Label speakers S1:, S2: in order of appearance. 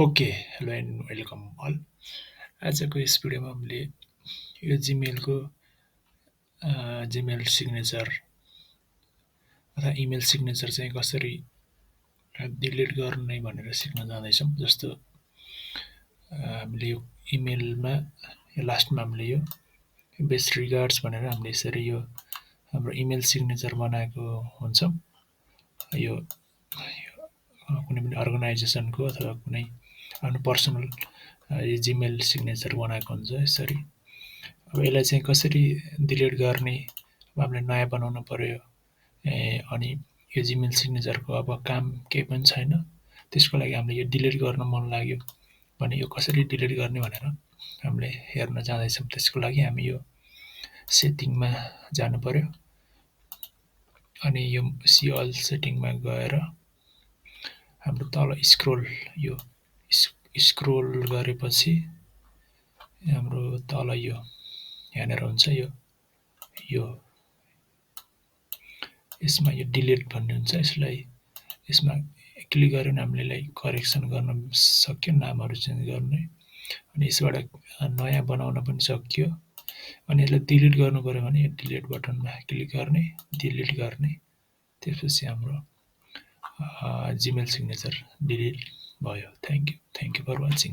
S1: Okay, hello and welcome all. आजको यस भिडियोमा हामीले यो जिमेल सिग्नेचर अथवा इमेल सिग्नेचर चाहिँ कसरी डिलिट गर्ने भनेर सिक्न जाँदैछौँ। जस्तो हामीले यो इमेलमा लास्टमा हामीले यो बेस्ट रिगार्ड्स भनेर हामीले यसरी यो हाम्रो इमेल सिग्नेचर बनाएको हुन्छौँ। यो कुनै पनि अर्गनाइजेसनको अथवा कुनै आफ्नो पर्सनल जिमेल सिग्नेचर बनाएको हुन्छ यसरी। अब यसलाई चाहिँ कसरी डिलिट गर्ने, अब हामीले नयाँ बनाउनु पर्यो अनि यो जिमेल सिग्नेचरको अब काम केही पनि छैन, त्यसको लागि हामीले यो डिलिट गर्न मन लाग्यो भने यो कसरी डिलिट गर्ने भनेर हामीले हेर्न जाँदैछौँ। त्यसको लागि हामी यो सेटिङमा जानु पर्यो अनि यो सी अल सेटिङमा गएर हाम्रो तल स्क्रोल गरेपछि हाम्रो तल यो यहाँनिर हुन्छ यो यसमा यो डिलिट भन्ने हुन्छ। यसमा क्लिक गऱ्यो भने हामीले यसलाई करेक्सन गर्न सक्यो, नामहरू चेन्ज गर्ने अनि यसबाट नयाँ बनाउन पनि सकियो। अनि यसलाई डिलिट गर्नु पर्यो भने यो डिलिट बटनमा क्लिक गर्ने, डिलिट गर्ने, त्यसपछि हाम्रो जिमेल सिग्नेचर डिलिट भयो। Thank you for watching.